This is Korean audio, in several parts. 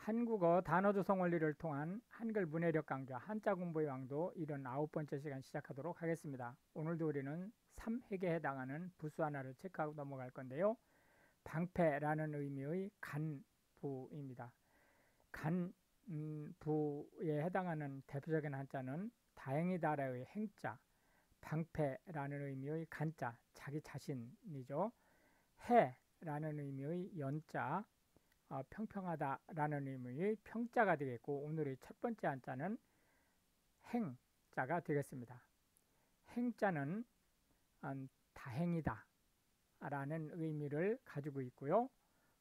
한국어 단어 조성 원리를 통한 한글 문해력 강좌 한자 공부의 왕도 79번째 시간 시작하도록 하겠습니다. 오늘도 우리는 3획에 해당하는 부수 하나를 체크하고 넘어갈 건데요. 방패라는 의미의 간부입니다. 간부에 해당하는 대표적인 한자는 다행이다라의 행자, 방패라는 의미의 간자, 자기 자신이죠. 해라는 의미의 연자, 평평하다라는 의미의 평자가 되겠고, 오늘의 첫 번째 한자는 행자가 되겠습니다. 행자는 다행이다 라는 의미를 가지고 있고요.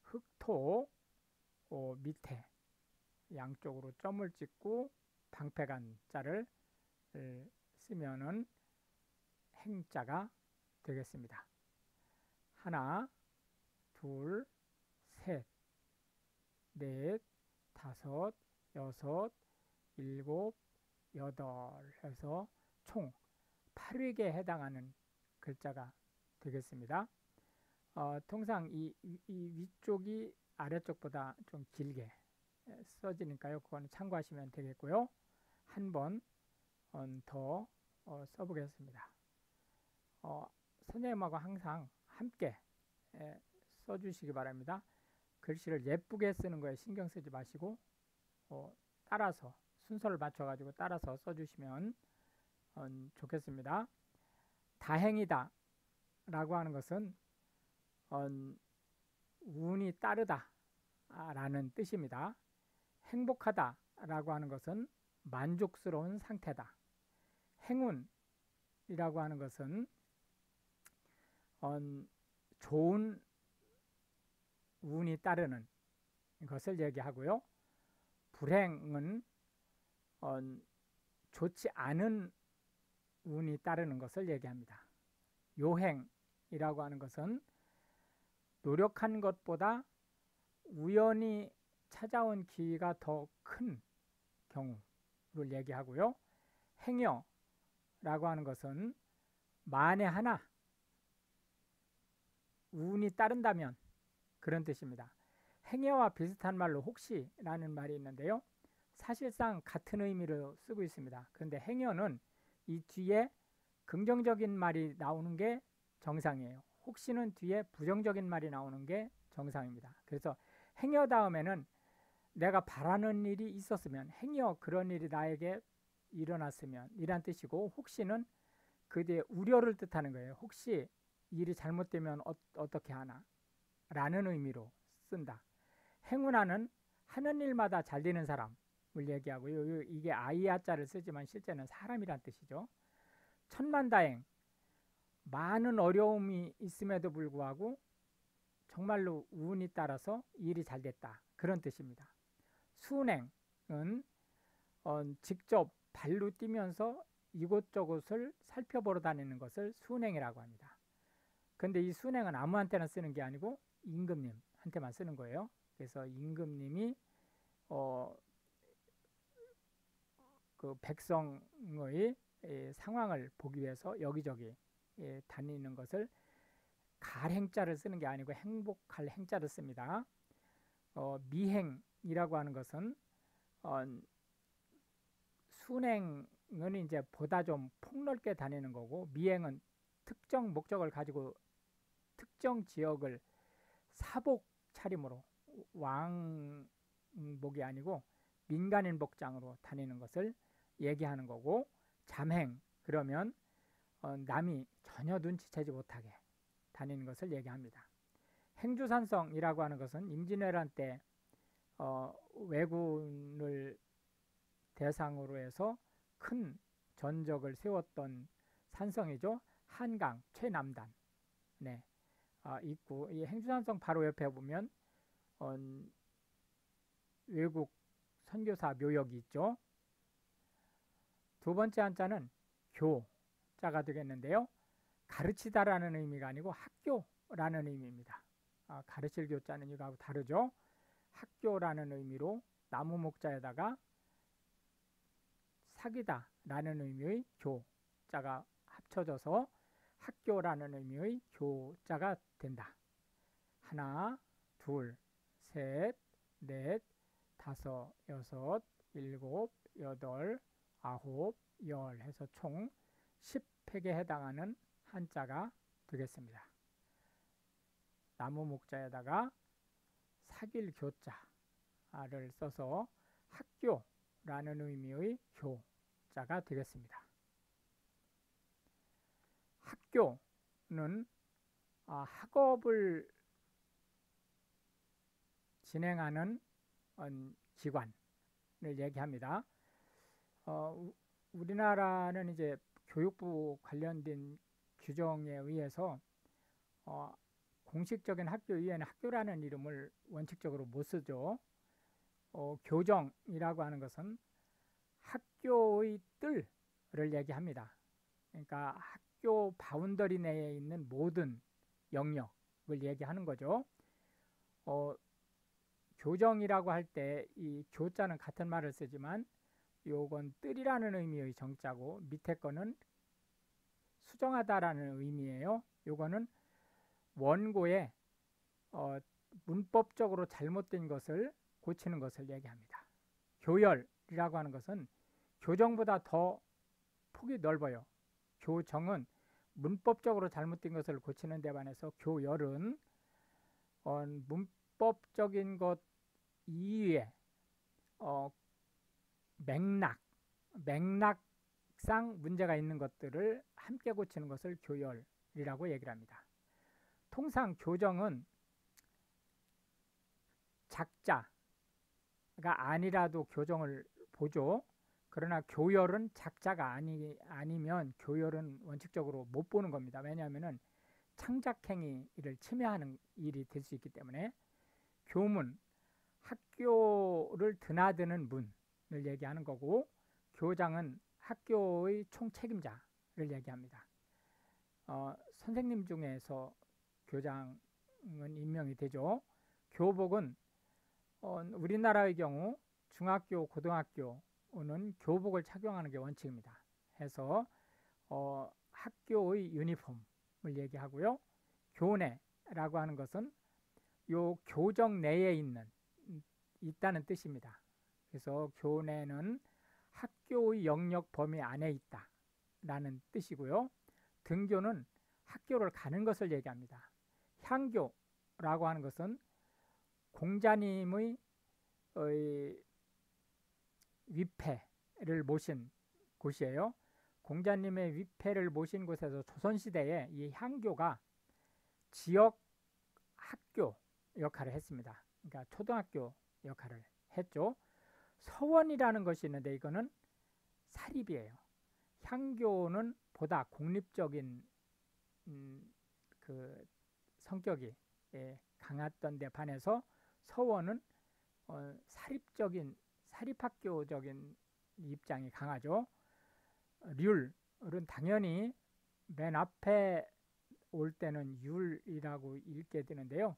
흑토 밑에 양쪽으로 점을 찍고 방패간자를 쓰면은 행자가 되겠습니다. 하나, 둘, 셋, 넷, 다섯, 여섯, 일곱, 여덟 해서 총 8획에 해당하는 글자가 되겠습니다. 통상 이 위쪽이 아래쪽보다 좀 길게 써지니까요. 그거는 참고하시면 되겠고요. 한 번 더 써보겠습니다. 선생님하고 항상 함께 써주시기 바랍니다. 글씨를 예쁘게 쓰는 거에 신경 쓰지 마시고 따라서 순서를 맞춰가지고 따라서 써주시면 좋겠습니다. 다행이다 라고 하는 것은 운이 따르다 라는 뜻입니다. 행복하다 라고 하는 것은 만족스러운 상태다. 행운이라고 하는 것은 좋은 운이 따르는 것을 얘기하고요. 불행은 좋지 않은 운이 따르는 것을 얘기합니다. 요행이라고 하는 것은 노력한 것보다 우연히 찾아온 기회가 더 큰 경우를 얘기하고요. 행여라고 하는 것은 만에 하나 운이 따른다면 그런 뜻입니다. 행여와 비슷한 말로 혹시라는 말이 있는데요. 사실상 같은 의미로 쓰고 있습니다. 그런데 행여는 이 뒤에 긍정적인 말이 나오는 게 정상이에요. 혹시는 뒤에 부정적인 말이 나오는 게 정상입니다. 그래서 행여 다음에는 내가 바라는 일이 있었으면, 행여 그런 일이 나에게 일어났으면 이란 뜻이고, 혹시는 그 뒤에 우려를 뜻하는 거예요. 혹시 일이 잘못되면 어떻게 하나 라는 의미로 쓴다. 행운하는 하는 일마다 잘 되는 사람을 얘기하고요. 이게 아이아자를 쓰지만 실제는 사람이란 뜻이죠. 천만다행, 많은 어려움이 있음에도 불구하고 정말로 운이 따라서 일이 잘 됐다, 그런 뜻입니다. 순행은 직접 발로 뛰면서 이곳저곳을 살펴보러 다니는 것을 순행이라고 합니다. 근데 이 순행은 아무한테나 쓰는 게 아니고 임금님한테만 쓰는 거예요. 그래서 임금님이 그 백성의 상황을 보기 위해서 여기저기 다니는 것을 갈행자를 쓰는 게 아니고 행복할 행자를 씁니다. 미행이라고 하는 것은 순행은 이제 보다 좀 폭넓게 다니는 거고, 미행은 특정 목적을 가지고 특정 지역을 사복 차림으로, 왕복이 아니고 민간인 복장으로 다니는 것을 얘기하는 거고, 잠행 그러면 남이 전혀 눈치채지 못하게 다니는 것을 얘기합니다. 행주산성이라고 하는 것은 임진왜란 때 왜군을 대상으로 해서 큰 전적을 세웠던 산성이죠. 한강 최남단 있고, 이 행주산성 바로 옆에 보면 외국 선교사 묘역이 있죠. 두 번째 한자는 교자가 되겠는데요. 가르치다라는 의미가 아니고 학교라는 의미입니다. 가르칠 교자는 이거하고 다르죠. 학교라는 의미로 나무 목자에다가 사귀다 라는 의미의 교자가 합쳐져서 학교라는 의미의 교자가 된다. 하나, 둘, 셋, 넷, 다섯, 여섯, 일곱, 여덟, 아홉, 열 해서 총 10획에 해당하는 한자가 되겠습니다. 나무 목자에다가 사길 교자를 써서 학교라는 의미의 교자가 되겠습니다. 학교는 학업을 진행하는 기관을 얘기합니다. 우리나라는 이제 교육부 관련된 규정에 의해서 공식적인 학교 위에는 학교라는 이름을 원칙적으로 못 쓰죠. 교정이라고 하는 것은 학교의 뜰을 얘기합니다. 그러니까 학교 바운더리 내에 있는 모든 영역을 얘기하는 거죠. 교정이라고 할 때 이 교자는 같은 말을 쓰지만 요건 뜰이라는 의미의 정자고 밑에 거는 수정하다라는 의미예요. 요거는 원고에 문법적으로 잘못된 것을 고치는 것을 얘기합니다. 교열이라고 하는 것은 교정보다 더 폭이 넓어요. 교정은 문법적으로 잘못된 것을 고치는 데 반해서 교열은 문법적인 것 이외에 맥락상 문제가 있는 것들을 함께 고치는 것을 교열이라고 얘기를 합니다. 통상 교정은 작자가 아니라도 교정을 보죠. 그러나 교열은 작자가 아니면 교열은 원칙적으로 못 보는 겁니다. 왜냐하면 창작행위를 침해하는 일이 될 수 있기 때문에. 교문, 학교를 드나드는 문을 얘기하는 거고, 교장은 학교의 총책임자를 얘기합니다. 선생님 중에서 교장은 임명이 되죠. 교복은 우리나라의 경우 중학교, 고등학교는 교복을 착용하는 게 원칙입니다. 해서 학교의 유니폼을 얘기하고요. 교내라고 하는 것은 요 교정 내에 있다는 뜻입니다. 그래서 교내는 학교의 영역 범위 안에 있다라는 뜻이고요. 등교는 학교를 가는 것을 얘기합니다. 향교라고 하는 것은 공자님의 위패를 모신 곳이에요. 공자님의 위패를 모신 곳에서 조선시대에 이 향교가 지역 학교 역할을 했습니다. 그러니까 초등학교 역할을 했죠. 서원이라는 것이 있는데 이거는 사립이에요. 향교는 보다 공립적인 그 성격이 강했던 데 반해서 서원은 사립학교적인 입장이 강하죠. 률은 당연히 맨 앞에 올 때는 율이라고 읽게 되는데요.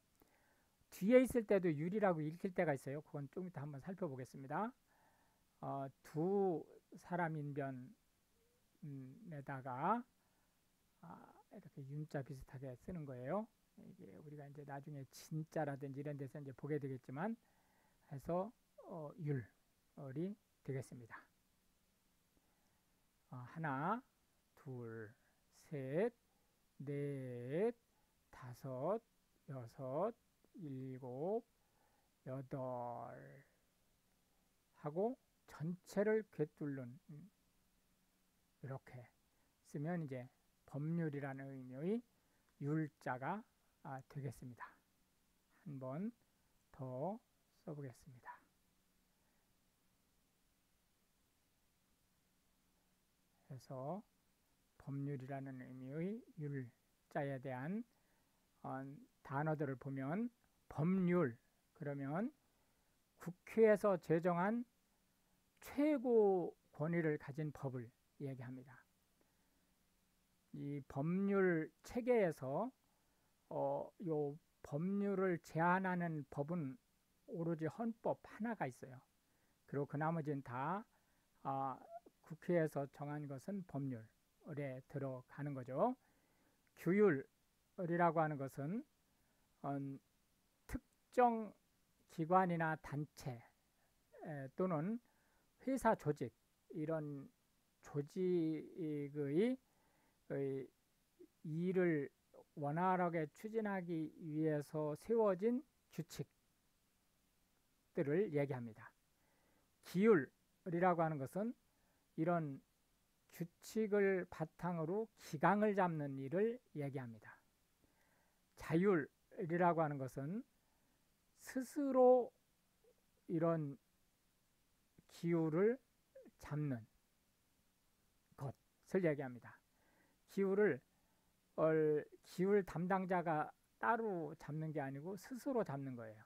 뒤에 있을 때도 율이라고 읽힐 때가 있어요. 그건 좀 이따 한번 살펴보겠습니다. 두 사람 인변에다가 이렇게 윤자 비슷하게 쓰는 거예요. 이게 우리가 이제 나중에 진짜라든지 이런 데서 이제 보게 되겠지만 해서 율이 되겠습니다. 하나, 둘, 셋, 넷, 다섯, 여섯, 일곱, 여덟 하고 전체를 꿰뚫는 이렇게 쓰면 이제 법률이라는 의미의 율자가 되겠습니다. 한 번 더 써보겠습니다. 그래서 법률이라는 의미의 율자에 대한 단어들을 보면 법률 그러면 국회에서 제정한 최고 권위를 가진 법을 얘기합니다. 이 법률 체계에서 요 법률을 제한하는 법은 오로지 헌법 하나가 있어요. 그리고 그 나머지는 다 국회에서 정한 것은 법률에 들어가는 거죠. 규율이라고 하는 것은 특정 기관이나 단체 또는 회사 조직, 이런 조직의 일을 원활하게 추진하기 위해서 세워진 규칙들을 얘기합니다. 기율이라고 하는 것은 이런 규칙을 바탕으로 기강을 잡는 일을 얘기합니다. 자율이라고 하는 것은 스스로 이런 기율을 잡는 것을 얘기합니다. 기율 담당자가 따로 잡는 게 아니고 스스로 잡는 거예요.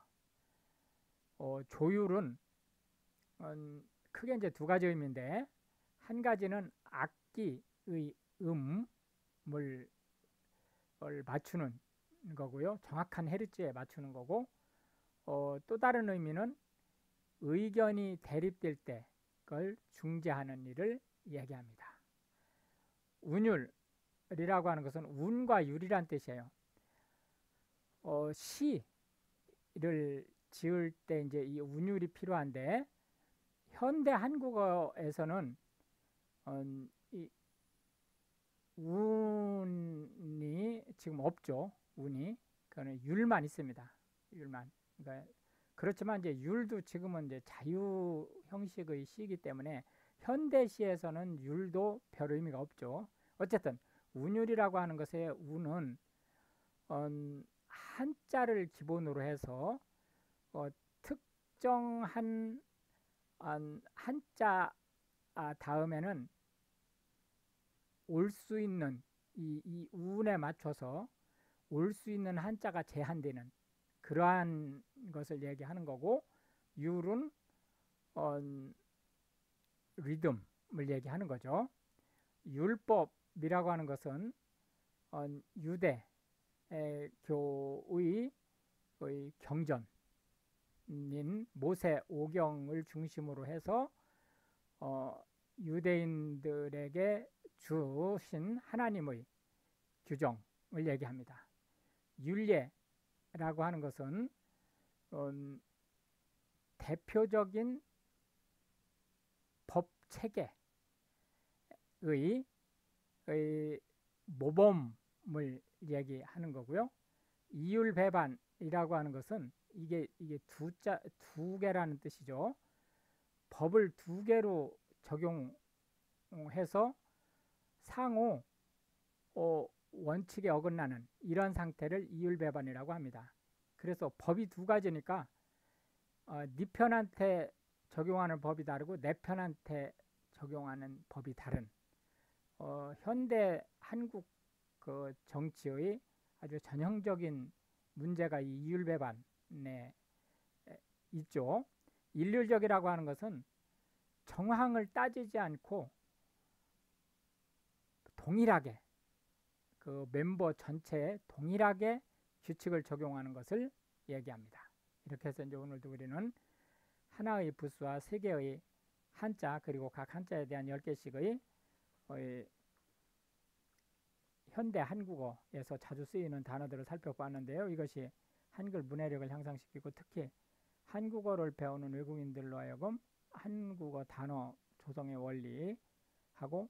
조율은 크게 이제 두 가지 의미인데, 한 가지는 악기의 음을 맞추는 거고요. 정확한 헤르츠에 맞추는 거고, 또 다른 의미는 의견이 대립될 때 그걸 중재하는 일을 얘기합니다. 운율이라고 하는 것은 운과 율이란 뜻이에요. 시를 지을 때 이제 이 운율이 필요한데, 현대 한국어에서는 이 운이 지금 없죠. 운이. 그거는 율만 있습니다. 율만. 그러니까 그렇지만 이제 율도 지금은 이제 자유 형식의 시이기 때문에 현대시에서는 율도 별 의미가 없죠. 어쨌든 운율이라고 하는 것의 운은 한자를 기본으로 해서 특정한 한자 다음에는 올 수 있는 이 운에 맞춰서 올 수 있는 한자가 제한되는 그러한 것을 얘기하는 거고, 율은 리듬을 얘기하는 거죠. 율법이라고 하는 것은 유대교의 경전인 모세 오경을 중심으로 해서 유대인들에게 주신 하나님의 규정을 얘기합니다. 율례라고 하는 것은 대표적인 법 체계의 모범을 얘기하는 거고요. 이율배반이라고 하는 것은 이게 두 개라는 뜻이죠. 법을 두 개로 적용해서 상호 원칙에 어긋나는 이런 상태를 이율배반이라고 합니다. 그래서 법이 두 가지니까 네 편한테 적용하는 법이 다르고 내 편한테 적용하는 법이 다른 현대 한국 그 정치의 아주 전형적인 문제가 이 이율배반에 있죠. 일률적이라고 하는 것은 정황을 따지지 않고 동일하게 그 멤버 전체에 동일하게 규칙을 적용하는 것을 얘기합니다. 이렇게 해서 이제 오늘도 우리는 하나의 부수와 세 개의 한자, 그리고 각 한자에 대한 10개씩의 현대 한국어에서 자주 쓰이는 단어들을 살펴봤는데요. 이것이 한글 문해력을 향상시키고 특히 한국어를 배우는 외국인들로 하여금 한국어 단어 조성의 원리하고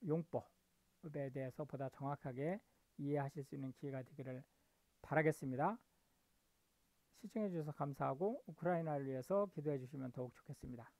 용법에 대해서 보다 정확하게 이해하실 수 있는 기회가 되기를 바라겠습니다. 시청해 주셔서 감사하고 우크라이나를 위해서 기도해 주시면 더욱 좋겠습니다.